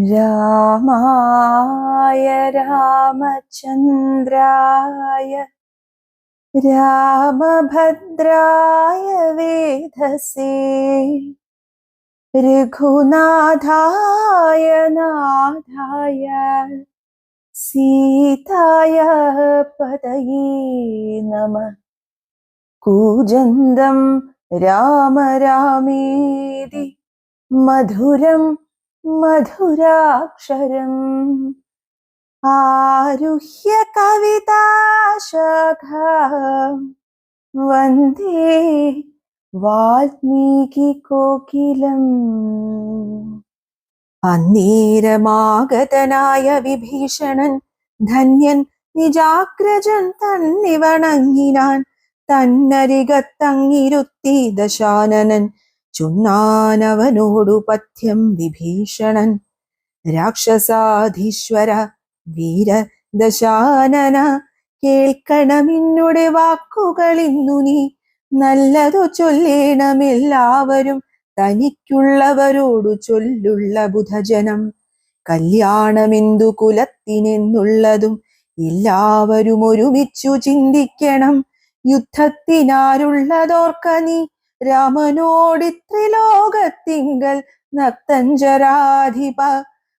രാമായ രാമചന്ദ്രായ രാമഭദ്രായ വേധസേ രഘുനാഥായ നാഥായ സീതായ പതയേ നമഃ. കൂജന്തം രാമ രാമേതി മധുരം മധുരാക്ഷരം ആരുഹ്യ കവിതാശാഖാം വന്ദേ വാൽമീകി കോകിലം. അന്നേരമാഗതനായ വിഭീഷണൻ ധന്യൻ നിജാഗ്രജൻ തന്നിവണങ്ങിനാൻ. തന്നരികത്തങ്ങിരുത്തി ദശാനനൻ ചുണ്ണാനവനോടു പഥ്യം വിഭീഷണൻ. രാക്ഷസാധീശ്വര വീര ദശാനന, കേൾക്കണമെന്നുടെ വാക്കുകളിന്നു നീ. നല്ലതു ചൊല്ലേണമെല്ലാവരും തനിക്കുള്ളവരോടു ചൊല്ലുള്ള ബുധജനം. കല്യാണമെന്തു കുലത്തിനെന്നുള്ളതും എല്ലാവരും ഒരുമിച്ചു ചിന്തിക്കണം. യുദ്ധത്തിനാരുള്ളതോർക്ക നീ, രാമനോടിത്രിലോകത്തിങ്കൽ നക്തഞ്ചരാധിപ.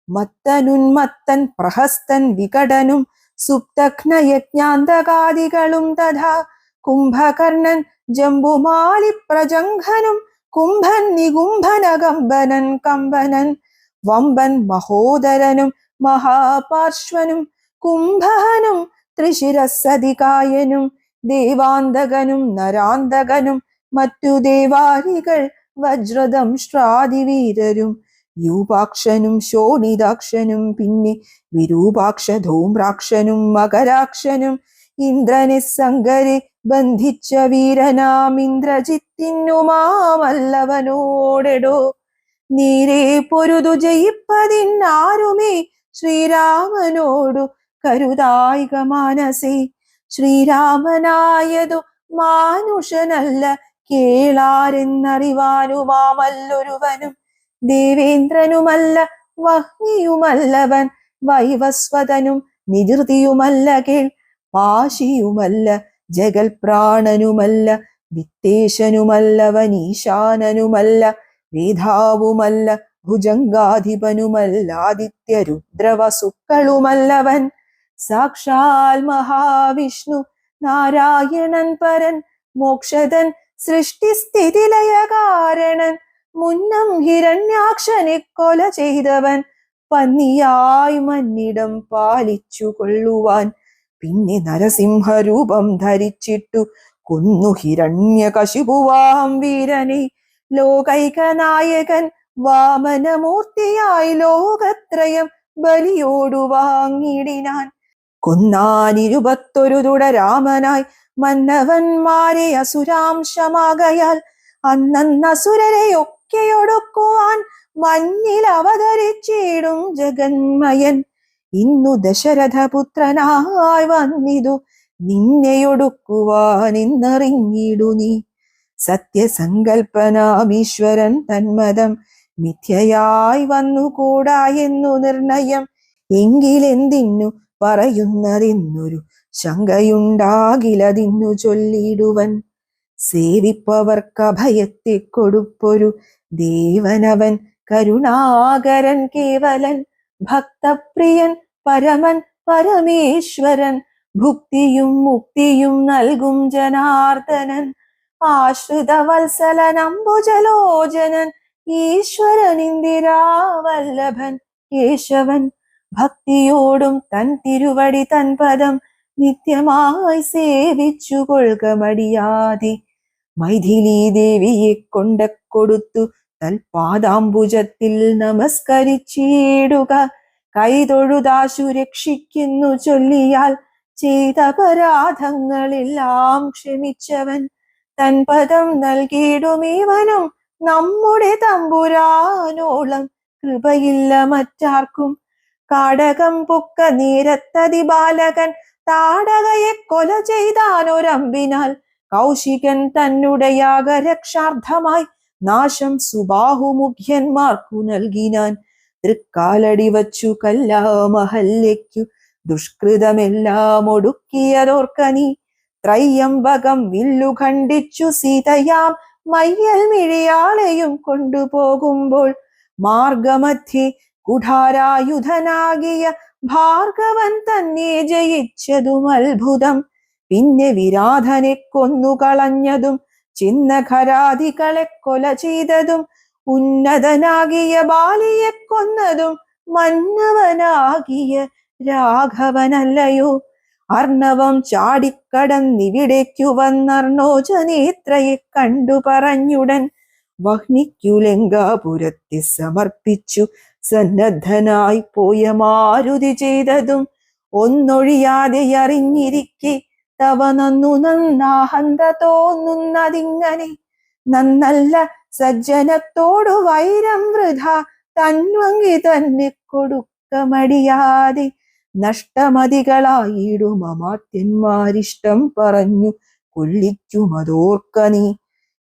മത്തനുന്മത്തൻ പ്രഹസ്തൻ വികടനും സുപ്തഘ്നയജ്ഞാന്തകാദികളും തഥാ. കുംഭകർണൻ ജംബുമാലി പ്രജംഘനും കുംഭൻ നികുംഭനകമ്പനൻ കമ്പനൻ. വമ്പൻ മഹോദരനും മഹാപാർശ്വനും കുംഭഹനും ത്രിശിരസ്സതികായനും ദേവാന്തകനും നരാന്തകനും മറ്റു ദേവാരികൾ വജ്രദംഷ്ട്രാദിവീരരും. യൂപാക്ഷനും ശോണിതാക്ഷനും പിന്നെ വിരൂപാക്ഷ ധൂമ്രാക്ഷനും മകരാക്ഷനും. ഇന്ദ്രനെ സങ്കരെ ബന്ധിച്ച വീരനാം ഇന്ദ്രജിത്തിനുമാമല്ലവനോടെടോ. നീരെ പൊരുതു ജയിപ്പതിനാരുമേ ശ്രീരാമനോടു കരുതായിക മാനസേ. ശ്രീരാമനായതു മാനുഷനല്ല കേളാരെന്നറിവാനുമാമല്ലൊരുവനും. ദേവേന്ദ്രനുമല്ല വഹ്നിയുമല്ലവൻ വൈവസ്വതനും നിജൃതിയുമല്ല കേൾ. പാശിയുമല്ല ജഗൽപ്രാണനുമല്ല വിത്തേശനുമല്ലവൻ ഈശാനനുമല്ല. വേധാവുമല്ല ഭുജംഗാധിപനുമല്ലാദിത്യരുദ്രവസുക്കളുമല്ലവൻ. സാക്ഷാൽ മഹാവിഷ്ണു നാരായണൻ പരൻ മോക്ഷതൻ സൃഷ്ടിസ്ഥിതിലയകാരണൻ. മുന്നം ഹിരണ്യാക്ഷനെ കൊല ചെയ്തവൻ പന്നിയായി മന്നിടം പാലിച്ചു കൊള്ളുവാൻ. പിന്നെ നരസിംഹരൂപം ധരിച്ചിട്ടു കൊന്നു ഹിരണ്യകശിപുവാം വീരനെ. ലോകൈകനായകൻ വാമനമൂർത്തിയായി ലോകത്രയം ബലിയോടു വാങ്ങിടിനാൻ. കൊന്നാൻ 21 രാമനായി മന്നവന്മാരെ അസുരാംശമാകയാൽ. അന്നസുരരെ ഒക്കെയൊടുക്കുവാൻ മഞ്ഞിൽ അവതരിച്ചിടും ജഗന്മയൻ. ഇന്നു ദശരഥപുത്രനായി വന്നിതു നിന്നെയൊടുക്കുവാൻ എന്നറിഞ്ഞിടു നീ. സത്യസങ്കൽപ്പനാമീശ്വരൻ തന്മതം മിഥ്യയായി വന്നുകൂടാ എന്നു നിർണയം. എങ്കിലെന്തിന്നു പറയുന്നതെന്നൊരു ശങ്കയുണ്ടാകിലതിന്നു ചൊല്ലിടുവൻ. സേവിപ്പവർക്കഭയത്തെ കൊടുപ്പൊരു ദേവനവൻ കരുണാകരൻ കേവലൻ. ഭക്തപ്രിയൻ പരമൻ പരമേശ്വരൻ ഭുക്തിയും മുക്തിയും നൽകും ജനാർദ്ദനൻ. ആശ്രിതവത്സലൻ അംബുജലോചനൻ ഈശ്വരൻ ഇന്ദിരാവല്ലഭൻ കേശവൻ. ഭക്തിയോടും തൻ തിരുവടി തൻ പദം നിത്യമായി സേവിച്ചു കൊള്ളുക മടിയാതെ. മൈഥിലീ ദേവിയെ കൊണ്ടക്കൊടുത്തു തൽപാദാംബുജത്തിൽ നമസ്കരിച്ചിടുക. കൈതൊഴുതാശു രക്ഷിക്കുന്നു ചൊല്ലിയാൽ ചെയ്തപരാധങ്ങളെല്ലാം ക്ഷമിച്ചവൻ. തൻ പദം നൽകിയിടുമേവനും നമ്മുടെ തമ്പുരാനോളം കൃപയില്ല മറ്റാർക്കും. കാടകം പൊക്ക നേരത്തതി ബാലകൻ താടകയെ കൊല ചെയ്താനൊരമ്പിനാൽ. കൗശികൻ തന്നുടെ യാഗരക്ഷാർത്ഥമായി നാശം സുബാഹുമുഖ്യന്മാർക്കു നൽകിനാൻ. തൃക്കാലടി വച്ചു കല്ലാമഹല്യയ്ക്കു ദുഷ്കൃതമെല്ലാം ഒടുക്കിയതോർക്ക നീ. ത്രയ്യംബകം വില്ലു ഖണ്ഡിച്ചു സീതയാം മയ്യൽ മിഴിയാളെയും കൊണ്ടുപോകുമ്പോൾ മാർഗമധ്യേ കുഠാരായുധനാകിയ ഭാർഗവൻ തന്നെ ജയിച്ചതും അത്ഭുതം. പിന്നെ വിരാധനെ കൊന്നുകളഞ്ഞതും ചിന്നഖരാദികളെ കൊല ചെയ്തതും ഉന്നതനാകിയ ബാലിയെ കൊന്നതും മന്നവനാകിയ രാഘവനല്ലയോ. അർണവം ചാടിക്കടന്നിവിടേക്കു വന്നർണോജനേത്രയെ കണ്ടു പറഞ്ഞുടൻ വഹ്നിക്കു ലങ്കാപുരത്തെ സമർപ്പിച്ചു സന്നദ്ധനായി പോയ മാരുതി ചെയ്തതും ഒന്നൊഴിയാതെ അറിഞ്ഞിരിക്കെ തവ നന്നു നന്നാഹന്ത തോന്നുന്നതിങ്ങനെ. നന്നല്ല സജ്ജനത്തോടു വൈരം വൃഥ തൻവങ്കി തന്നെ കൊടുക്ക മടിയാതെ. നഷ്ടമതികളായിടും അമാത്യന്മാരിഷ്ടം പറഞ്ഞു കൊല്ലിക്കുമതോർക്ക നീ.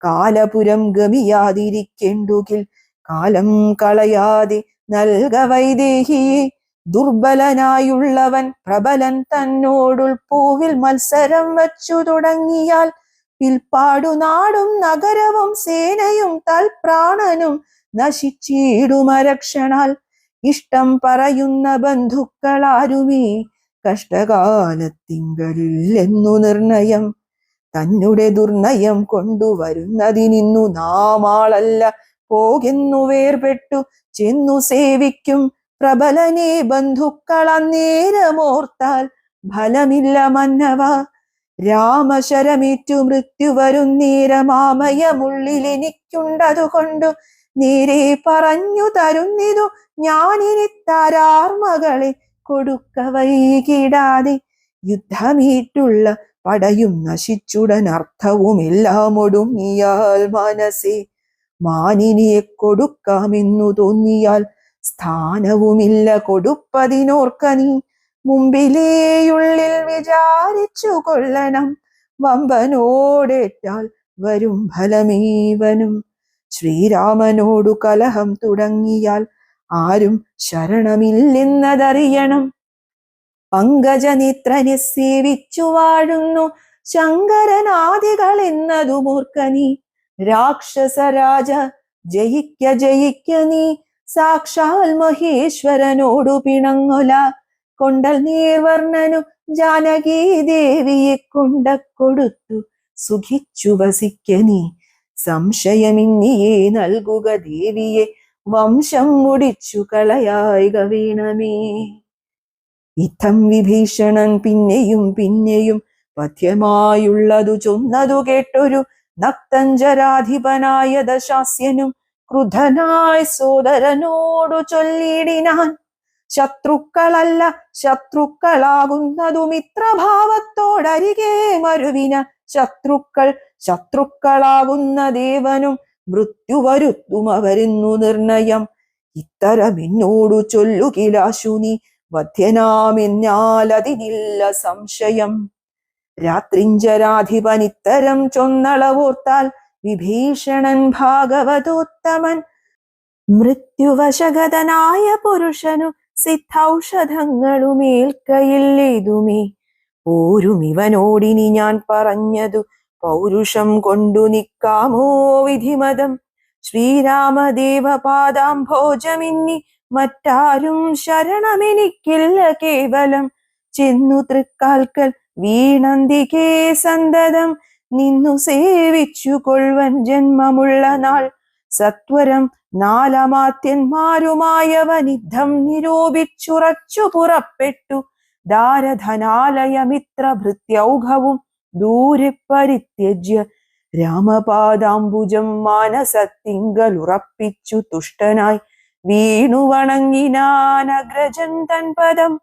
കാലപുരം ഗമിയാതിരിക്കെണ്ടുകിൽ കാലം കളയാതെ നൽക വൈദേഹിയെ. ദുർബലനായുള്ളവൻ പ്രബലൻ തന്നോടുൾപ്പൂവിൽ മത്സരം വച്ചു തുടങ്ങിയാൽ പിൽപ്പാടു നാടും നഗരവും സേനയും തൽപ്രാണനും നശിച്ചിടുമരക്ഷണാൽ. ഇഷ്ടം പറയുന്ന ബന്ധുക്കളാരുമേ കഷ്ടകാലത്തിങ്കലില്ലെന്നു നിർണയം. തന്നെ ദുർനയം കൊണ്ടുവരുന്നതിനിന്നു നാമാളല്ല പോകെന്നു വേർപെട്ടു ചെന്നു സേവിക്കും പ്രബലനെ ബന്ധുക്കളന്നേരമോർത്താൽ ഫലമില്ല മന്നവ. രാമശരമേറ്റു മൃത്യു വരുന്നേരമാമയമുള്ളിലെനിക്കുണ്ടതുകൊണ്ടു നേരെ പറഞ്ഞു തരുന്നിതു ഞാനിനി താരാർമകളെ കൊടുക്ക വൈകിടാതെ. യുദ്ധമേറ്റുള്ള പടയും നശിച്ചുടൻ അർത്ഥവും എല്ലാം ഒടുങ്ങിയാൽ മനസ്സേ മാനിനിയെ കൊടുക്കാമെന്നു തോന്നിയാൽ സ്ഥാനവുമില്ല കൊടുപ്പതിനോർക്ക നീ. മുമ്പിലേയുള്ളിൽ വിചാരിച്ചു കൊള്ളണം വമ്പനോടേറ്റാൽ വരും ഫലമേവനും. ശ്രീരാമനോടു കലഹം തുടങ്ങിയാൽ ആരും ശരണമില്ലെന്നതറിയണം. പങ്കജനേത്രനെ സേവിച്ചു വാഴുന്നു ശങ്കരനാദികൾ എന്നതുമോർക്ക നീ. രാക്ഷസരാജ ജയിക്ക ജയിക്ക നീ സാക്ഷാൽ മഹേശ്വരനോടു പിണങ്ങൊല. കൊണ്ടൽ നീർവർണ്ണനു ജാനകീ ദേവിയെ കൊണ്ട കൊടുത്തു സുഖിച്ചു വസിക്ക നീ. സംശയമിന്നിയെ നൽകുക ദേവിയെ വംശം മുടിച്ചു കളയായിക വീണമേ. ഇത്തം വിഭീഷണൻ പിന്നെയും പിന്നെയും പഥ്യമായുള്ളതു ചൊന്നതു കേട്ടൊരു നക്തഞ്ചരാധിപനായ ദശാസ്യനും ക്രുദ്ധനായി സോദരനോടു ചൊല്ലിടിനാൻ. ശത്രുക്കളല്ല ശത്രുക്കളാകുന്നതു മിത്രഭാവത്തോടരികെ മരുവിന ശത്രുക്കൾ ശത്രുക്കളാകുന്ന ദേവനും മൃത്യു വരുത്തും അവരെന്നു നിർണയം. ഇത്തരമെന്നോടു ചൊല്ലുകിലാശു നീ വധ്യനാമെന്നാൽ അതിനില്ല സംശയം. രാത്രിഞ്ചരാധിപൻ ഇത്തരം ചൊന്നളവോർത്താൽ വിഭീഷണൻ ഭാഗവതോത്തമൻ. മൃത്യുവശഗതനായ പുരുഷനു സിദ്ധൌഷധങ്ങളുമേൽക്കയില്ലേതുമേ. പോരും ഇവനോടിനി ഞാൻ പറഞ്ഞതു പൗരുഷം കൊണ്ടു നിക്കാമോ വിധിമതം. ശ്രീരാമദേവ പാദാംഭോജമിന്നി മറ്റാരും ശരണമെനിക്കില്ല കേവലം. ചെന്നു തൃക്കാൽക്കൽ വീണന്തികേ സന്തതം നിന്നു സേവിച്ചു കൊൾവൻ ജന്മമുള്ള നാൾ. സത്വരം നാലമാത്യന്മാരുമായവനിദ്ധം നിരൂപിച്ചുറച്ചു പുറപ്പെട്ടു. ദാരധനാലയമിത്ര ഭൃത്യൗഘവും ദൂരെ പരിത്യജ്യ രാമപാദാംബുജം മാനസത്തിങ്കലുറപ്പിച്ചു തുഷ്ടനായി വീണു വണങ്ങിനാൻ അഗ്രജൻ തൻ പദം.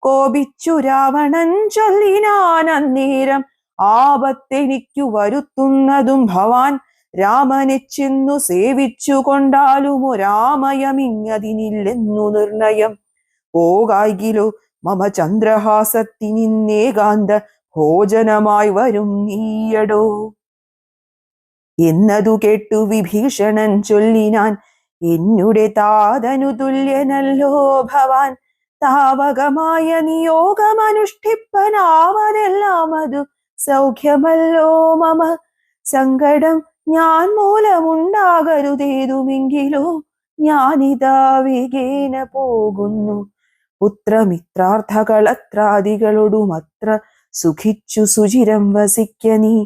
കോപിച്ചു രാവണൻ ചൊല്ലിനാൻ അന്നേരം ആപത്തെനിക്കു വരുത്തുന്നതും ഭവാൻ. രാമനെ ചെന്നു സേവിച്ചു കൊണ്ടാലും ഒരാമയമിങ്ങതിനില്ലെന്നു നിർണയം. പോകായികിലോ മമ ചന്ദ്രഹാസത്തിനിന്നേകാന്ത ഭോജനമായി വരും നീയടോ എന്നതു കേട്ടു വിഭീഷണൻ ചൊല്ലിനാൻ. എന്നുടെ താതനു തുല്യനല്ലോ ഭവാൻ. താവകമായ നിയോഗമനുഷ്ഠിപ്പനാവതെല്ലാം അതു സൗഖ്യമല്ലോ മമ. സങ്കടം ഞാൻ മൂലമുണ്ടാകരുതേതുമെങ്കിലോ ഞാനിതാ വേഗേന പോകുന്നു. പുത്രമിത്രാർത്ഥകളത്രാദികളോടുമത്ര സുഖിച്ചു സുചിരം വസിക്ക നീ.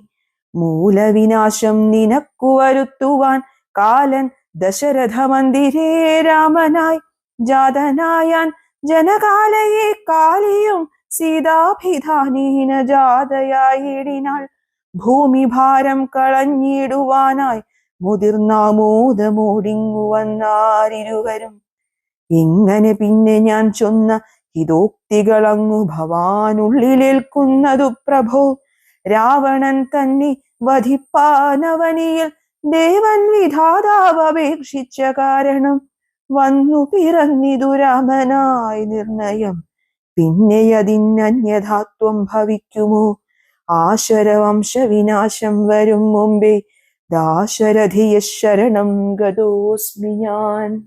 മൂലവിനാശം നിനക്കു വരുത്തുവാൻ കാലൻ ദശരഥ മന്ദിരേ രാമനായി ജാതനായാൻ. ജനകാലയെ കാലിയും സീതാഭിധാനേന ജാതയായിടിനാൾ. ഭൂമിഭാരം കളഞ്ഞിടുവാനായി മുതിർന്നാമോദമോടിങ്ങു വന്നാരിരുവരും. ഇങ്ങനെ പിന്നെ ഞാൻ ചൊന്ന ഹിതോക്തികളങ്ങു ഭവാനുള്ളിലേൽക്കുന്നതു പ്രഭോ. രാവണൻ തന്നെ വധിപ്പാനവനിയിൽ ദേവൻ വിധാതാവപേക്ഷിച്ച കാരണം വന്നു പിറന്നിതു രാമനായി നിർണയം. പിന്നെയതിനന്യഥാത്വം ഭവിക്കുമോ? ആശരവംശവിനാശം വരും മുമ്പേ ദാശരഥിയ ശരണം ഗതോസ്മി ഞാൻ.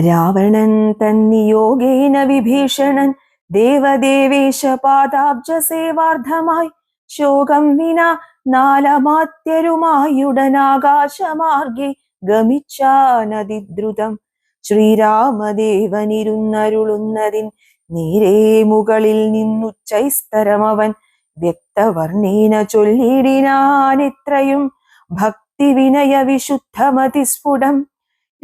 രാവണൻ തന്നിയോഗേന വിഭീഷണൻ ദേവദേവേശ പാദാബ്ജ സേവാർത്ഥമായി ശോകം വിന നാലമാത്യരുമായുടനാകാശമാർഗെ ഗമിച്ചാനതിദ്രുതം. ശ്രീരാമദേവനിരുന്നരുളുന്നതിൻ നേരെ മുകളിൽ നിന്നുച്ചൈസ്തരമവൻ വ്യക്തവർണ്ണേന ചൊല്ലിടിനാനിത്രയും ഭക്തി വിനയ വിശുദ്ധമതിസ്ഫുടം.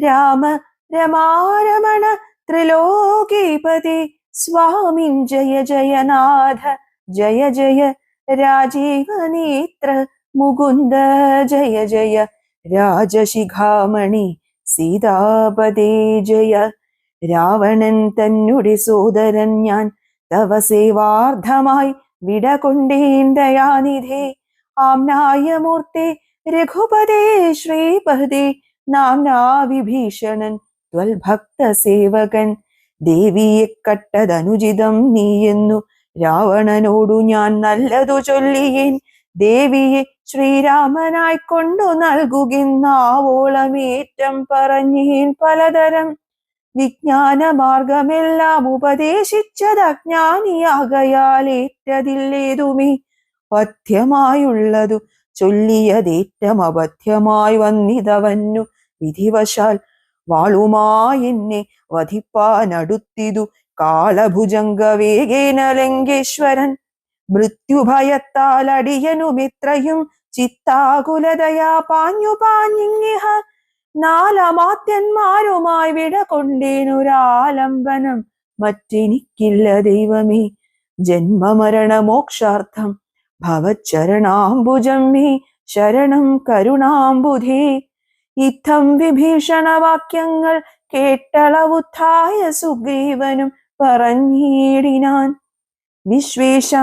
രാമ രമാരമണ ത്രിലോകീപതി സ്വാമിൻ ജയ ജയനാഥ ജയ ജയ. രാജീവനേത്ര മുകുന്ദ ജയ ജയ. രാജശിഖാമണി സീതാപദേ ജയ. രാവണൻ തന്നുടെ സോദരൻ ഞാൻ തവ സേവാർത്ഥമായി വിടകൊണ്ടേൻ ദയാനിധേ. ആംനായമൂർത്തെ രഘുപതേ ശ്രീപദേ നാംനാ വിഭീഷണൻ ത്വൽഭക്ത സേവകൻ. ദേവിയെ കട്ടതനുചിതം നീയെന്നു രാവണനോടു ഞാൻ നല്ലതു ചൊല്ലിയേൻ. ദേവിയെ ശ്രീരാമനായി കൊണ്ടു നൽകുകിന്നാവോളമേറ്റം പറഞ്ഞേൻ പലതരം. വിജ്ഞാന മാർഗമെല്ലാം ഉപദേശിച്ചതജ്ഞാനിയാകയാലേറ്റതില്ലേതുമേ. പഥ്യമായുള്ളതു ചൊല്ലിയതേറ്റം അപഥ്യമായി വന്നിതവന്നു വിധിവശാൽ. വാളുമായെന്നെ വധിപ്പാനടുത്തിതു കാളഭുജംഗ വേഗേന ലങ്കേശ്വരൻ. മൃത്യുഭയത്താൽ അടിയനുമിത്രയും ചിത്താകുലതയാ പാഞ്ഞു പാഞ്ഞിങ്ങിഹ. നാലമാത്യന്മാരുമായി വിടകൊണ്ടേനൊരാലംബനം മറ്റെനിക്കില്ല ദൈവമേ. ജന്മമരണമോക്ഷാർത്ഥം ഭവച്ചരണാംബുജം മേ ശരണം കരുണാംബുധേ. ഇത്തം വിഭീഷണവാക്യങ്ങൾ കേട്ടളവുത്തായ സുഗ്രീവനും പറഞ്ഞിടിനാൻ. വിശ്വേശ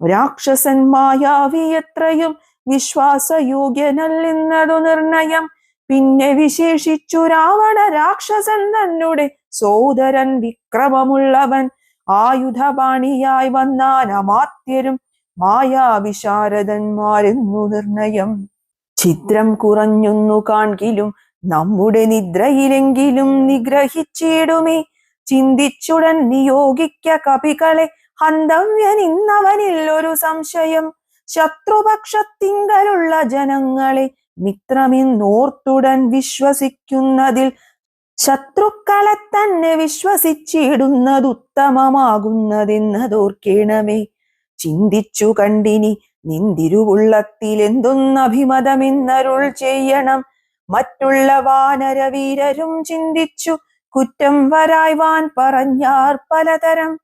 രാക്ഷസൻ മായാവിയത്രയും വിശ്വാസയോഗ്യനല്ലെന്നതു നിർണയം. പിന്നെ വിശേഷിച്ചു രാവണ രാക്ഷസൻ തന്നെ സോദരൻ വിക്രമമുള്ളവൻ. ആയുധപാണിയായി വന്നാൻ അമാത്യരും മായാവിശാരദന്മാരെന്നു നിർണയം. ഛിദ്രം കുറഞ്ഞൊന്നു കാൺകിലും നമ്മുടെ നിദ്രയിലെങ്കിലും നിഗ്രഹിച്ചിടുമേ. ചിന്തിച്ചുടൻ നിയോഗിക്ക കപികളെ ഹന്തവ്യനിന്നവനിൽ ഒരു സംശയം. ശത്രുപക്ഷത്തിങ്കലുള്ള ജനങ്ങളെ മിത്രമെന്നോർത്തുടൻ വിശ്വസിക്കുന്നതിൽ ശത്രുക്കളെ തന്നെ വിശ്വസിച്ചിടുന്നതുത്തമമാകുന്നതെന്നതോർക്കേണമേ. ചിന്തിച്ചു കണ്ടിനി നിന്തിരുവുള്ളത്തിലെന്തൊന്നഭിമതമെന്നരുൾ ചെയ്യണം. മറ്റുള്ള വാനരവീരരും ചിന്തിച്ചു കുറ്റം വരായ്വാൻ പറഞ്ഞാർ പലതരം.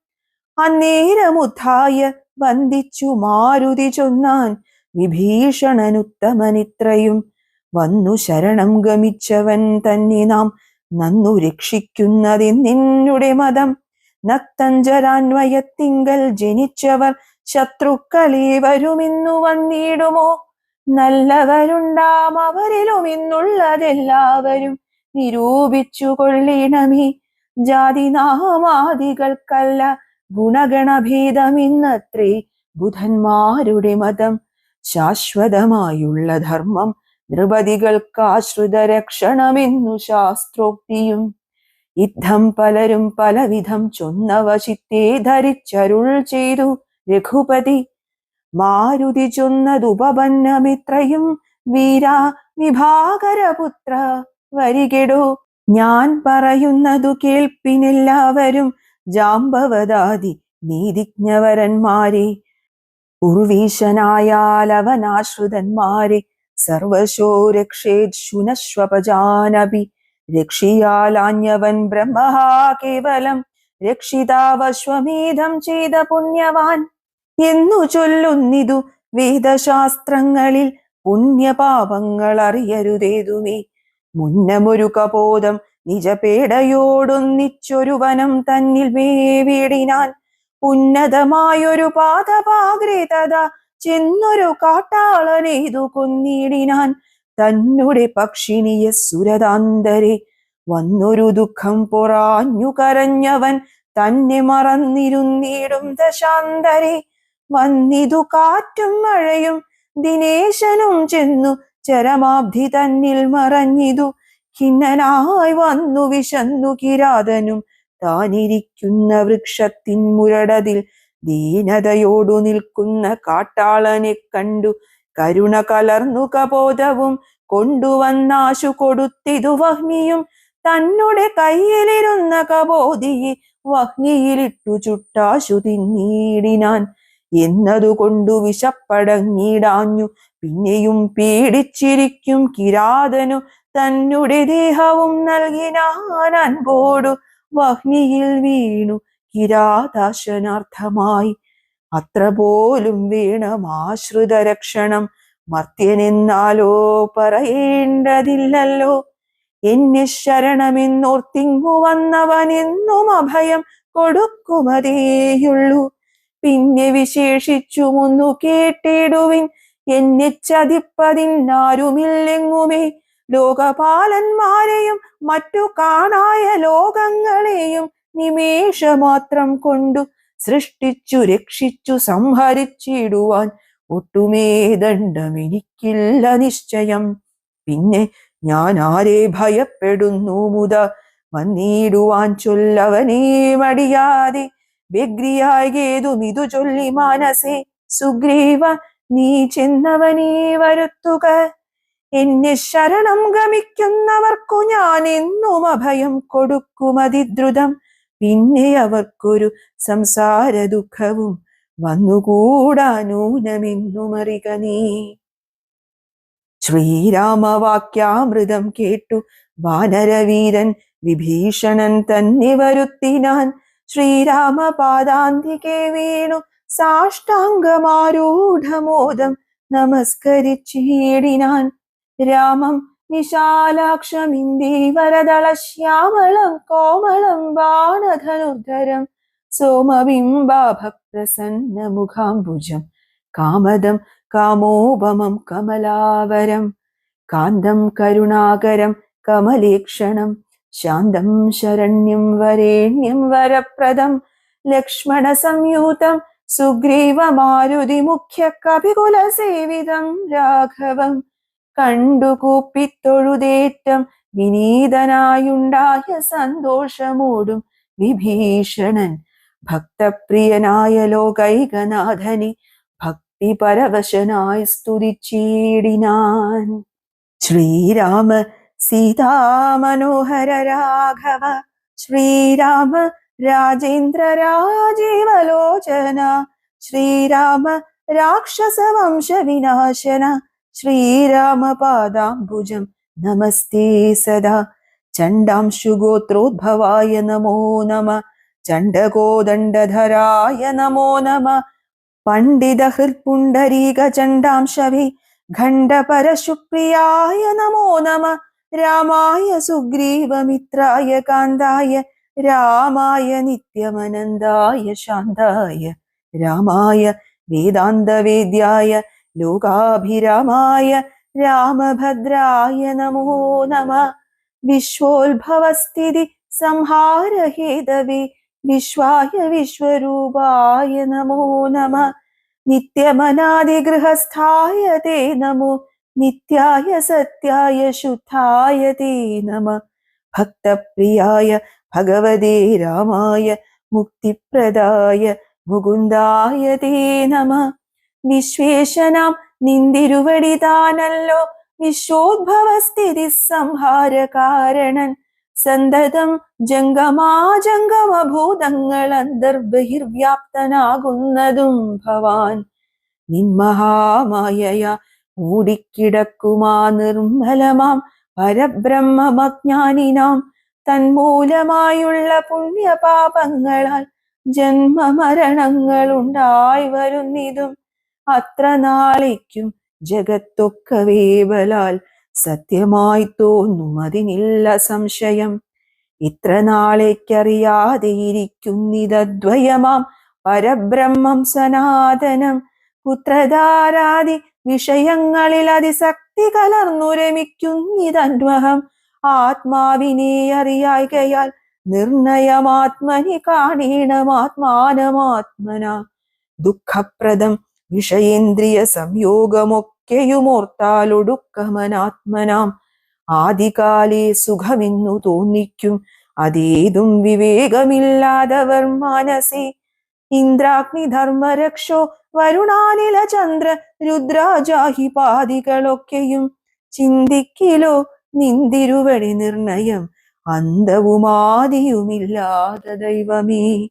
അന്നേരമുദ്ധായ വന്ദിച്ചു മാരുതി ചൊന്നാൻ വിഭീഷണനുത്തമനിത്രയും. വന്നു ശരണം ഗമിച്ചവൻ തന്നെ നാം നന്നു രക്ഷിക്കുന്നതെന്നെന്നുടെ മതം. നക്തഞ്ചരാന്വയത്തിങ്കൽ ജനിച്ചവർ ശത്രുക്കളെ വരുമെന്നു വന്നിടുമോ? നല്ലവരുണ്ടാം അവരിലും ഇന്നുള്ളതെല്ലാവരും നിരൂപിച്ചു കൊള്ളിണമേ. ജാതിനാമാദികൾക്കല്ല ഗുണഗണഭേദമെന്നത്രേ ബുധന്മാരുടെ മതം. ശാശ്വതമായുള്ള ധർമ്മം നൃപതികൾക്കാശ്രിതരക്ഷണമെന്നു ശാസ്ത്രോക്തിയും. യുദ്ധം പലരും പലവിധം ചൊന്നവ ചിത്തേ ധരിച്ചരുൾ ചെയ്തു രഘുപതി. മാരുതി ചൊന്നതുപപന്നമിത്രയും വീരാ വിഭാകരപുത്ര വരികെടോ. ഞാൻ പറയുന്നതു കേൾപ്പിനെല്ലാവരും ജാമ്പവതാതി നീതിജ്ഞവരന്മാരെ. ഉർവീശനായാൽ അവനാശ്രിതന്മാരെ സർവശോ രക്ഷേത് ശുനശ്വപജാനപി. രക്ഷിയാലാഞ്ഞവൻ ബ്രഹ്മ കേവലം രക്ഷിതാവശ്വമേധം ചെയ്ത പുണ്യവാൻ എന്നു ചൊല്ലുന്നിതു വേദശാസ്ത്രങ്ങളിൽ. പുണ്യപാപങ്ങൾ അറിയരുതേതുമേ. മുന്നമൊരു കപോതം നിജപേടയോടൊന്നിച്ചൊരു വനം തന്നിൽ മേവിടിനാൻ. ഉന്നതമായൊരു പാദപാഗ്രേ തഥാ ചെന്നൊരു കാട്ടാളനെയ്തു കൊന്നിടിനാൻ. തന്നുടെ പക്ഷിണിയെ സുരതാന്തരെ വന്നൊരു ദുഃഖം പൊറാഞ്ഞു കരഞ്ഞവൻ തന്നെ മറന്നിരുന്നിടും ദശാന്തരെ. വന്നിതു കാറ്റും മഴയും ദിനേശനും ചെന്നു ചരമാബ്ധി തന്നിൽ മറഞ്ഞിതു. ഖിന്നനായി വന്നു വിശന്നു കിരാതനും താനിരിക്കുന്ന വൃക്ഷത്തിൻ മുരടതിൽ ദീനതയോടു നിൽക്കുന്ന കാട്ടാളനെ കണ്ടു കരുണ കലർന്നു കപോതവും കൊണ്ടുവന്നാശു കൊടുത്തിതു വഹ്നിയും. തന്നുടെ കയ്യിലിരുന്ന കപോതിയെ വഹ്നിയിലിട്ടു ചുട്ടാശു തിന്നീടിനാൻ. എന്നതുകൊണ്ടു വിശപ്പടങ്ങിടാഞ്ഞു പിന്നെയും പീഡിച്ചിരിക്കും കിരാതനു. തന്നുടെ ദേഹവും നൽകിനാൻ അൻപോടു വഹ്നിയിൽ വീണു കിരാതാശനാർത്ഥമായി. അത്ര പോലും വേണമാശ്രിതരക്ഷണം മർത്യനെന്നാലോ പറയേണ്ടതില്ലല്ലോ. എന്നെ ശരണമെന്നോർത്തിങ്ങു വന്നവനെന്നും അഭയം കൊടുക്കുമതേയുള്ളൂ. പിന്നെ വിശേഷിച്ചുമൊന്നു കേട്ടിടുവിൻ, എന്നെ ചതിപ്പതിനാരുമില്ലെങ്ങുമേ. ലോകപാലന്മാരെയും മറ്റു കാണായ ലോകങ്ങളെയും നിമേഷമാത്രം കൊണ്ടു സൃഷ്ടിച്ചു രക്ഷിച്ചു സംഹരിച്ചിടുവാൻ ഒട്ടുമേ ദണ്ഡമെനിക്കില്ല നിശ്ചയം. പിന്നെ ഞാൻ ആരെ ഭയപ്പെടുന്നു മുത വന്നിടുവാൻ ചൊല്ലവനേ മടിയാതെ. വ്യഗ്രിയായതുമിതു ചൊല്ലി മാനസേ സുഗ്രീവ നീ ചെന്നവനേ വരുത്തുക. എന്നെ ശരണം ഗമിക്കുന്നവർക്കു ഞാൻ എന്നും അഭയം കൊടുക്കുമതിദ്രുതം. പിന്നെ അവർക്കൊരു സംസാര ദുഃഖവും വന്നുകൂടാ നൂനമെന്നുമറിക നീ. ശ്രീരാമവാക്യാമൃതം കേട്ടു വാനരവീരൻ വിഭീഷണൻ തന്നെ വരുത്തിനാൻ. ശ്രീരാമപാദാന്തികെ വീണു സാഷ്ടാംഗമാരൂഢമോദം നമസ്കരിച്ചിടിനാൻ. രാമം വിശാലാക്ഷമിന്ദീവരദളശ്യാമളം കോമളം ബാണധനുർധരം സോമബിംബാഭപ്രസന്നമുഖാംബുജം കാമദം കാമോപമം കമലാവരം കാന്തം കരുണാകരം കമലേക്ഷണം ശാന്തം ശരണ്യം വരേണ്യം വരപ്രദം ലക്ഷ്മണ സംയൂതം സുഗ്രീവമാരുതി മുഖ്യ കപികുലസേവിതം രാഘവം കണ്ടുകൂപ്പിത്തൊഴുതേറ്റം വിനീതനായുണ്ടായ സന്തോഷമോടും വിഭീഷണൻ ഭക്തപ്രിയനായ ലോകൈകനാഥനെ ഭക്തി പരവശനായി സ്തുതിച്ചിടിനാൻ. ശ്രീരാമ സീതാമനോഹര രാഘവ ശ്രീരാമ രാജേന്ദ്ര രാജീവലോചന ശ്രീരാമ രാക്ഷസവംശ വിനാശന ശ്രീരാമപാദാംബുജം നമസ്തേ സദാ. ചണ്ഡാംശുഗോത്രോദ്ഭവായ നമോ നമ ചണ്ഡകോദണ്ഡധരായ നമോ നമ പണ്ഡിതഹൃത്പുണ്ഡരീക ചണ്ഡാംശവി ഖണ്ഡപരശുപ്രിയായ നമോ നമ രാമായ സുഗ്രീവമിത്രായ കാന്തായ രാമായ നിത്യമനന്തായ ശാന്തായ രാമായ വേദാന്തവേദ്യായ ലോകാഭിരാമായ രാമഭദ്രായ നമോ നമ വിശ്വോത്ഭവസ്ഥിതി സംഹാര ഹേതവേ വിശ്വായ വിശ്വരൂപായ നമോ നമ നിത്യമനാദിഗൃഹസ്ഥായ തേ നമോ നിത്യായ സത്യായ ശുദ്ധായ തേ നമ. ഭക്തപ്രിയായ ഭഗവതേ രാമായ മുക്തിപ്രദായ മുകുന്ദായ തേ നമ. വിശ്വേശനാം നിന്തിരുവടി താനല്ലോ വിശ്വോദ്ഭവസ്ഥിതി സംഹാര കാരണൻ. സന്തതം ജംഗമാജംഗമഭൂതങ്ങൾ അന്തർബഹിർവ്യാപ്തനാകുന്നതും ഭവാൻ. നിന്മഹാമായയ മൂടിക്കിടക്കുമാ നിർമ്മലമാം പരബ്രഹ്മമജ്ഞാനിനാം തന്മൂലമായുള്ള പുണ്യപാപങ്ങളാൽ ജന്മമരണങ്ങൾ ഉണ്ടായി വരുന്നിതും അത്ര നാളേക്കും ജഗത്തൊക്കവേ ബലാൽ സത്യമായി തോന്നും അതിനില്ല സംശയം. ഇത്ര നാളേക്കറിയാതെയിരിക്കുന്നിതദ്വയമാം പരബ്രഹ്മം സനാതനം. പുത്രധാരാദി വിഷയങ്ങളിൽ അതിശക്തി കലർന്നു രമിക്കുന്നിതന്വഹം. ആത്മാവിനെ അറിയായ്കയാൽ നിർണയമാത്മനി കാണീണമാത്മാനമാത്മന. ദുഃഖപ്രദം വിഷയേന്ദ്രിയ സംയോഗമൊക്കെയുമോർത്താലൊടുക്കമനാത്മനാം. ആദികാലേ സുഖമെന്നു തോന്നിക്കും അതേതും വിവേകമില്ലാതവർ മാനസേ. ഇന്ദ്രാഗ്നി ധർമ്മരക്ഷോ വരുണാനില ചന്ദ്ര രുദ്രാജാഹിപാദികളൊക്കെയും ചിന്തിക്കിലോ നിന്തിരുവടി നിർണയം അന്തവുമാദിയുമില്ലാത ദൈവമേ.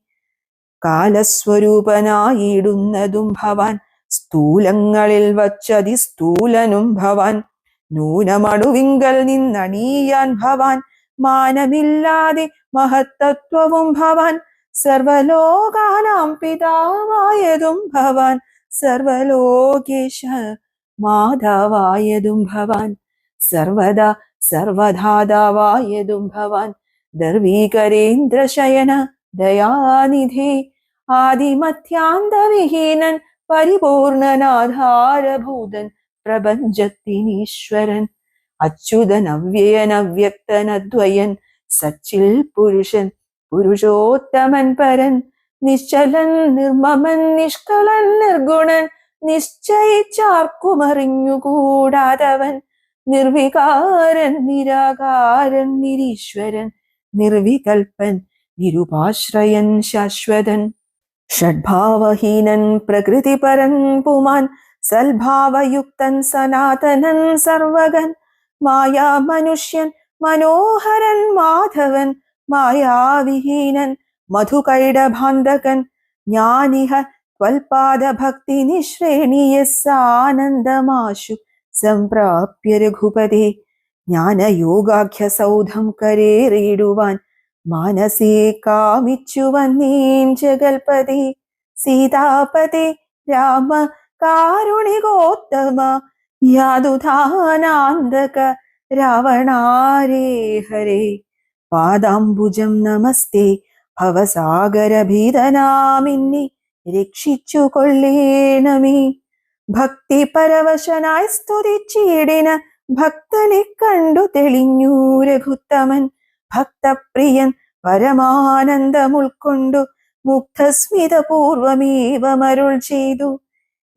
കാലസ്വരൂപനായിടുന്നതും ഭവാൻ സ്ഥൂലങ്ങളിൽ വച്ചതിസ്ഥൂലനും ഭവാൻ. നൂനമണുവിങ്കൽ നിന്നണിയാൻ ഭവാൻ മാനമില്ലാതെ മഹത്തത്വവും ഭവാൻ. സർവലോകാനാം പിതാവായതും ഭവാൻ സർവലോകേശ മാതാവായതും ഭവാൻ. സർവദാ സർവധാതാവായതും ഭവാൻ ദർവീകരേന്ദ്രശയന ദയാനിധി. ആദിമധ്യാന്തവിഹീനൻ പരിപൂർണനാധാരഭൂതൻ പ്രപഞ്ചത്തിനീശ്വരൻ. അച്യുതൻ അവ്യയൻ അവ്യക്തൻ അദ്വയൻ സച്ചിൽ പുരുഷൻ പുരുഷോത്തമൻ പരൻ. നിശ്ചലൻ നിർമ്മമൻ നിഷ്കളൻ നിർഗുണൻ നിശ്ചയിച്ചാർക്കുമറിഞ്ഞുകൂടാതവൻ. നിർവികാരൻ നിരാകാരൻ നിരീശ്വരൻ നിർവികൽപ്പൻ നിരുപാശ്രയൻ ശാശ്വതൻ. ഷഡ്ഭാവഹീനൻ പ്രകൃതിപരൻ പുമാൻ സൽഭാവയുക്തൻ സനാതനൻ സർവകൻ. മായാമനുഷ്യൻ മനോഹരൻ മാധവൻ മായാവിഹീനൻ മധുകൈടഭാന്തകൻ. ജ്ഞാനിഹ ത്വൽപാദഭക്തി നിശ്രേണിയസാനന്ദമാശു സംപ്രാപ്യ രഘുപതേ. ജ്ഞാനയോഗാഖ്യസൗധം കരേറിടുവാൻ മാനസേ കാമിച്ചു വന്നീൻ ജഗൽപതി. സീതാപതി രാമ കാരുണികോത്തമ യാതുധാനാന്തക രാവണാരേ ഹരേ. പാദാംബുജം നമസ്തേ ഭവസാഗരഭീതനാമിന്നി രക്ഷിച്ചു കൊള്ളേണമേ. ഭക്തി പരവശനായി സ്തുതിച്ചിടിന ഭക്തനെ കണ്ടു തെളിഞ്ഞു രഘുത്തമൻ. ഭക്തപ്രിയൻ പരമാനന്ദമുൾക്കൊണ്ടു മുഗ്ധസ്മിതപൂർവമേവമരുൾ ചെയ്തു.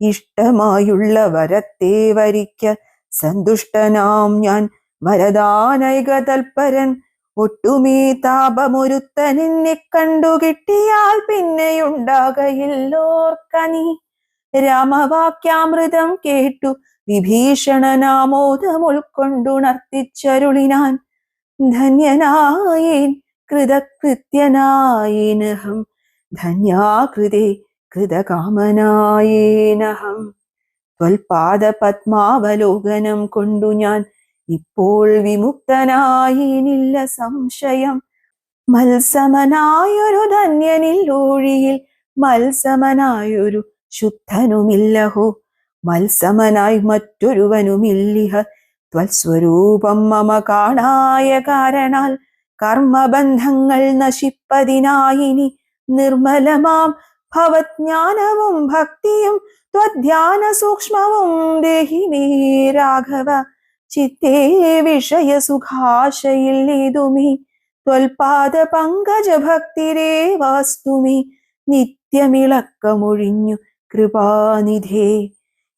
ഇഷ്ടമായുള്ള വരത്തെ വരിക്ക സന്തുഷ്ടനാം ഞാൻ വരദാനൈക തൽപരൻ. ഒട്ടുമേ താപമൊരുത്തനെന്നെ കണ്ടു കിട്ടിയാൽ പിന്നെയുണ്ടാകയില്ലോർക്കനീ. രാമവാക്യാമൃതം കേട്ടു വിഭീഷണനാമോദമുൾക്കൊണ്ടുണർത്തിച്ചരുളിനാൻ. ധന്യനായേൻ കൃതകൃത്യനായേനഹം ധന്യാകൃതേ കൃതകാമനായേനഹം. ത്വൽപാദപത്മാവലോകനം കൊണ്ടു ഞാൻ ഇപ്പോൾ വിമുക്തനായിനില്ല സംശയം. മത്സമനായൊരു ധന്യനില്ലൂഴിയിൽ മത്സമനായൊരു ശുദ്ധനുമില്ലഹോ. മത്സമനായി മറ്റൊരുവനുമില്ലിഹ ത്വൽസ്വരൂപം മമ കാണായ കാരണാൽ. കർമ്മബന്ധങ്ങൾ നശിപ്പതിനായിനി നിർമ്മലമാം ഭവജ്ഞാനവും ഭക്തിയും ത്വധ്യാന സൂക്ഷ്മവും ദേഹി മേ രാഘവ. ചിത്തേ വിഷയസുഖാശയില്ലേതുമേ ത്വൽപാദ പങ്കജ ഭക്തിരേവാസ്തുമേ. നിത്യമിളക്കമൊഴിഞ്ഞു കൃപാനിധേ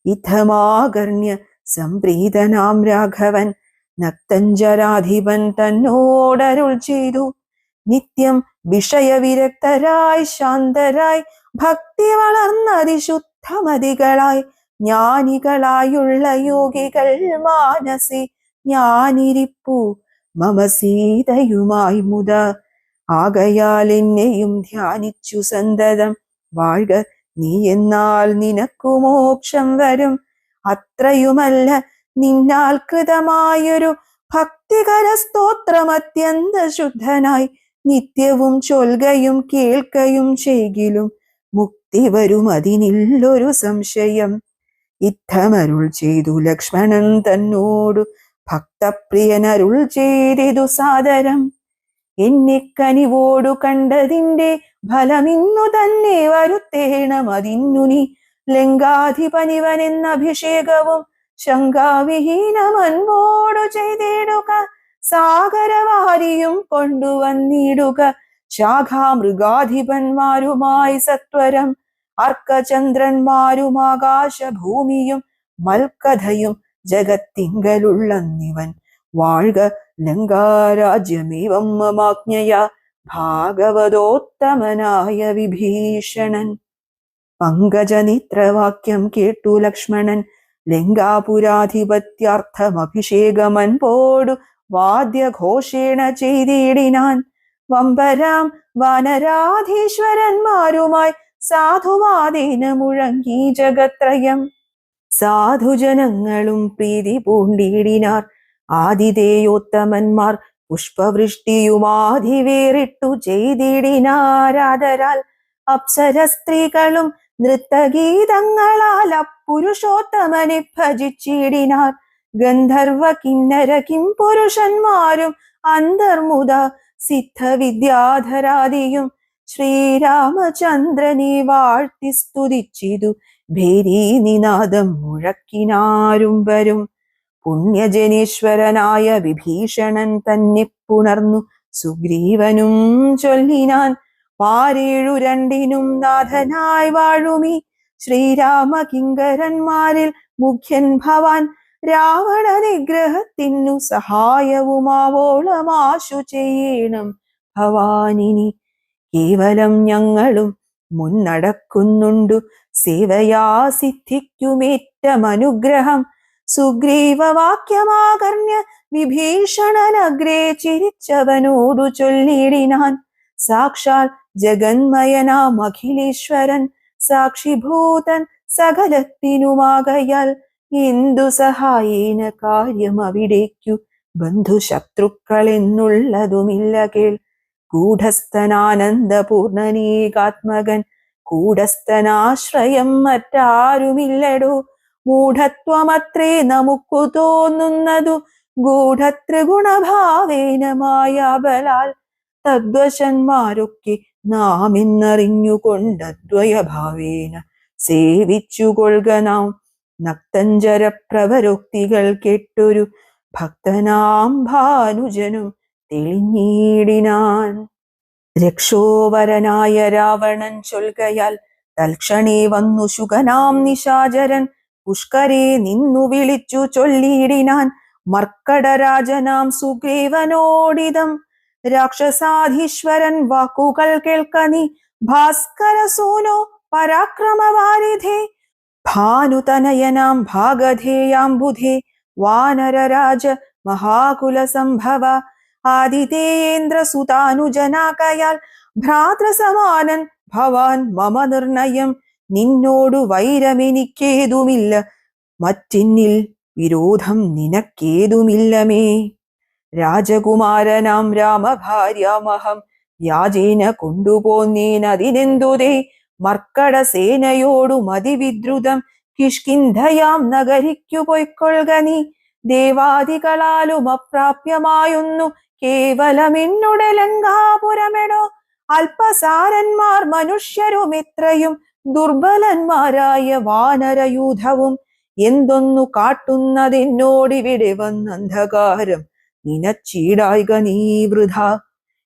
ഇത്തമാകർണ്യ സംപ്രീതനാം രാഘവൻ നക്തഞ്ചരാധിപൻ തന്നോടരുൾ ചെയ്തു. നിത്യം വിഷയവിരക്തരായി ശാന്തരായി ഭക്തി വളർന്നതിശുദ്ധമതികളായി ജ്ഞാനികളായുള്ള യോഗികൾ മാനസി ഞാനിരിപ്പു മമ സീതയുമായി മുത. ആകയാൽ എന്നെയും ധ്യാനിച്ചു സന്തതം വാഴ്ക നീ, എന്നാൽ നിനക്കു മോക്ഷം വരും. അത്രയുമല്ല, നിന്നാൽ കൃതമായൊരു ഭക്തികര സ്തോത്രം അത്യന്ത ശുദ്ധനായി നിത്യവും ചൊൽകയും കേൾക്കയും ചെയ്കിലും മുക്തി വരും, അതിനില്ലൊരു സംശയം. ഇത്തമരുൾ ചെയ്തു ലക്ഷ്മണൻ തന്നോടു ഭക്തപ്രിയനരുൾ ചെയ്തിതു സാദരം. എന്നെ കനിവോടു കണ്ടതിന്റെ ഫലമിന്നു തന്നെ വരുത്തേണം. അതിന്നു നീ ലങ്കാധിപനിവനെന്ന അഭിഷേകവും ശങ്കാവിഹീനമൻപോടു ചെയ്തിടുക. സാഗരവാരിയും കൊണ്ടുവന്നിടുക. ശാഖാമൃഗാധിപന്മാരുമായി സത്വരം അർക്കചന്ദ്രന്മാരും ആകാശഭൂമിയും മൽക്കഥയും ജഗത്തിങ്കലുള്ളന്നിവൻ വാഴ്ക ലങ്കാരാജ്യമേവം മമാജ്ഞയ. ഭാഗവതോത്തമനായ വിഭീഷണൻ. പങ്കജനേത്രവാക്യം കേട്ടു ലക്ഷ്മണൻ ലങ്കാപുരാധിപത്യാർത്ഥമഭിഷേകമൻപോടു വാദ്യഘോഷേണ ചെയ്തിടിനാൻ. വമ്പരാം വനരാധീശ്വരന്മാരുമായി സാധുവാദേന മുഴങ്ങി ജഗത്രയം. സാധുജനങ്ങളും പ്രീതി പൂണ്ടിടിനാർ. ആതിഥേയോത്തമന്മാർ പുഷ്പവൃഷ്ടിയുമാധിവേറിട്ടു ചെയ്തിടിനാരാദരാൽ. അപ്സര സ്ത്രീകളും നൃത്തഗീതങ്ങളാൽ അപ്പുരുഷോത്തമനെ ഭജിച്ചിടിനാർ. ഗന്ധർവ കിന്നര കിം പുരുഷന്മാരും അന്തർമുദ സിദ്ധവിദ്യാധരാദിയും ശ്രീരാമചന്ദ്രനെ വാഴ്ത്തി സ്തുതിച്ചിതു ഭേരീനിനാദം മുഴക്കിനാരും വരും. പുണ്യജനീശ്വരനായ വിഭീഷണൻ തന്നെ പുണർന്നു സുഗ്രീവനും ചൊല്ലിനാൻ. പാരേഴു രണ്ടിനും നാഥനായി വാഴുമീ ശ്രീരാമ കിങ്കരന്മാരിൽ മുഖ്യൻ ഭവാൻ. രാവണ നിഗ്രഹത്തിനു സഹായവുമാവോളമാശു ചെയ്യണം ഭവാനിനി. കേവലം ഞങ്ങളും മുന്നടക്കുന്നുണ്ടു സേവയാ സിദ്ധിക്കുമേറ്റമനുഗ്രഹം. സുഗ്രീവവാക്യമാകർണ്യ വിഭീഷണനഗ്രേ ചിരിച്ചവനോടു ചൊല്ലിടിനാൻ. സാക്ഷാൽ ജഗന്മയനാം അഖിലേശ്വരൻ സാക്ഷിഭൂതൻ സകലത്തിനുമാകയാൽ എന്തു സഹായേന കാര്യം അവിടേക്കു ബന്ധുശത്രുക്കളെന്നുള്ളതുമില്ല കേൾ. ഗൂഢസ്ഥനാനന്ദപൂർണനേകാത്മകൻ കൂടസ്ഥനാശ്രയം മറ്റാരുമില്ലടോ. മൂഢത്വമത്രേ നമുക്കു തോന്നുന്നതു ഗൂഢത്രിഗുണഭാവേന മായാബലാൽ. തദ്വശന്മാരൊക്കെ നാം എന്നറിഞ്ഞുകൊണ്ടദ്വയഭാവേന സേവിച്ചുകൊള്ളുക നാം. നക്തഞ്ചര പ്രവരോക്തികൾ കേട്ടൊരു ഭക്തനാം ഭാനുജനും തെളിഞ്ഞിടിനാൻ. രക്ഷോവരനായ രാവണൻ ചൊൽകയാൽ തൽക്ഷണേ വന്നു ശുകനാം നിശാചരൻ പുഷ്കരെ നിന്നു വിളിച്ചു ചൊല്ലിയിടിനാൻ. മർക്കടരാജനാം സുഗ്രീവനോടിതം രാക്ഷസാധീശ്വരൻ വാക്കുകൾ കേൾക്ക നീ. ഭാസ്കരസൂനോ പരാക്രമവാരിധേ ഭാനുതനയനാം ഭാഗധേയാം ബുധേ വാനരരാജ മഹാകുലസംഭവ. ആതിഥേയേന്ദ്രസുതാനുജനാകയാൽ ഭ്രാതൃസമാനൻ ഭവാൻ മമ നിർണയം. നിന്നോടു വൈരമെനിക്കേതുമില്ല, മറ്റിന്നിൽ വിരോധം നിനക്കേതുമില്ലമേ. രാജകുമാരനാം രാമഭാര്യാമഹം വ്യാജേന കൊണ്ടുപോന്നേനതിനെന്തുതേ. മർക്കട സേനയോടു മതിവിദ്രുതം കിഷ്കിന്ധയാം നഗരിക്കു പൊയ്ക്കൊള്ളുക നീ. ദേവാദികളാലും അപ്രാപ്യമായൊന്നു കേവലമെന്നുടെ ലങ്കാപുരമെടോ. അല്പസാരന്മാർ മനുഷ്യരും എത്രയും ദുർബലന്മാരായ വാനരയൂഥവും എന്തൊന്നു കാട്ടുന്നതെന്നോടിവിടെ വന്നന്ധകാരം നിനച്ചീടായിക നീ വൃഥ.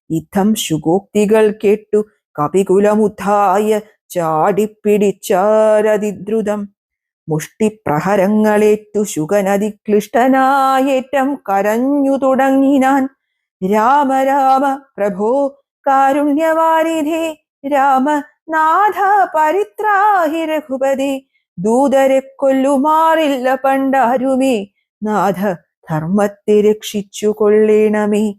ഇത്തം ശുഗോക്തികൾ കേട്ടു കപികുലമുദ്ധായ ചാടിപ്പിടിച്ചാരതിദ്രുതം. മുഷ്ടിപ്രഹരങ്ങളേറ്റു ശുകനതിക്ലിഷ്ടനായേറ്റം കരഞ്ഞു തുടങ്ങിനാൻ. രാമ രാമ പ്രഭോ കാരുണ്യവാരിധേ, രാമനാഥ പരിത്രാഹി രഘുപതി, ദൂതരെ കൊല്ലുമാറില്ല പണ്ടാരുമേ, നാഥ ധർമ്മത്തെ രക്ഷിച്ചു കൊള്ളേണമേ.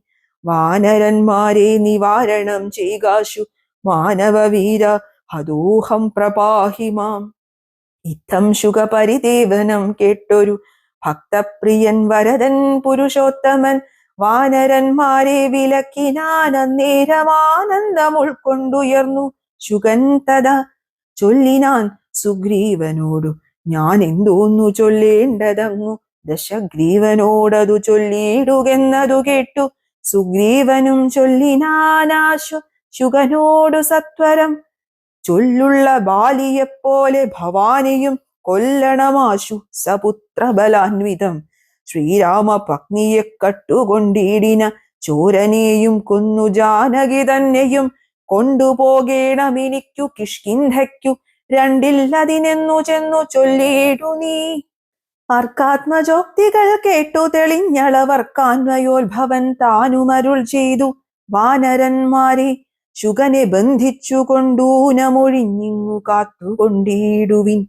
വാനരന്മാരെ നിവാരണം ചെയ്കാശു മാനവവീര, ഹതോഹം പ്രപാഹി മാം. ഇത്തം ശുകപരിദേവനം കേട്ടൊരു ഭക്തപ്രിയൻ വരദൻ പുരുഷോത്തമൻ, വാനരന്മാരെ വിലക്കിനാനന്നേരം ഉൾക്കൊണ്ടുയർന്നു ശുകൻ തഥാ. ചൊല്ലിനാൻ സുഗ്രീവനോടു, ഞാൻ എന്തോന്നു ചൊല്ലേണ്ടതങ്ങു ദശഗ്രീവനോടതു ചൊല്ലിയിടുകെന്നതു കേട്ടു. സുഗ്രീവനും ചൊല്ലിനാനാശു ശുകനോടു സത്വരം, ചൊല്ലുള്ള ബാലിയെപ്പോലെ ഭവാനിയും കൊല്ലണമാശു സപുത്രബലാൻവിതം. ശ്രീരാമ പത്നിയെ കട്ടുകൊണ്ടിടിന ചോരനെയും കൊന്നു ജാനകി തന്നെയും കൊണ്ടുപോകേണമെനിക്കു കിഷ്കിന്ധയ്ക്കു, രണ്ടില്ലതിനെന്നു ചെന്നു ചൊല്ലിയിടു നീ. അർക്കാത്മജോക്തികൾ കേട്ടു തെളിഞ്ഞളവർക്കാന്വയോത്ഭവൻ താനുമരുൾ ചെയ്തു. വാനരന്മാരെ ശുകനെ ബന്ധിച്ചു കൊണ്ടൂനമൊഴിഞ്ഞിങ്ങു കാത്തുകൊണ്ടിടുവിൻ,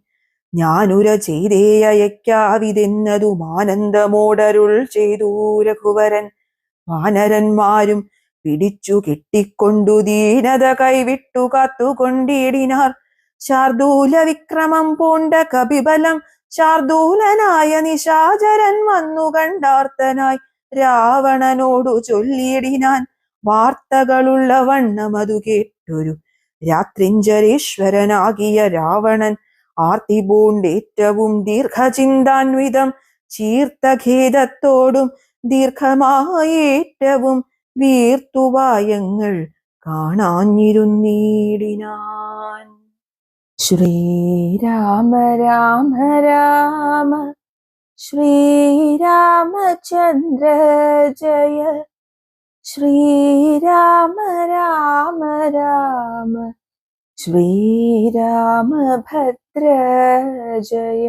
ഞാനുര ചെയ്തേ അയക്കാവിതെന്നതും ആനന്ദമോടരുൾ ചെയ്തു രഘുവരൻ. വാനരന്മാരും പിടിച്ചു കെട്ടിക്കൊണ്ടു ദീനത കൈവിട്ടു കാത്തുകൊണ്ടിടിനാർ. ശാർദൂല വിക്രമം പൂണ്ട കപിബലം ശാർദൂലനായ നിശാചരൻ വന്നു കണ്ടാർത്തനായി രാവണനോടു ചൊല്ലിയിടിനാൻ. വാർത്തകളുള്ള വണ്ണമതു കേട്ടൊരു രാത്രിഞ്ചരീശ്വരനാകിയ രാവണൻ, ആർത്തി പൂണ്ടേറ്റവും ദീർഘചിന്താൻവിതം ചീർത്തഖേദത്തോടും ദീർഘമായേറ്റവും വീർത്തുവായങ്ങൾ കാണാഞ്ഞിരുന്നീടിനാൻ. ശ്രീരാമ രാമ രാമ ശ്രീരാമചന്ദ്ര ജയ, ശ്രീരാമ രാമ രാമ ശ്രീരാമഭദ്ര ജയ.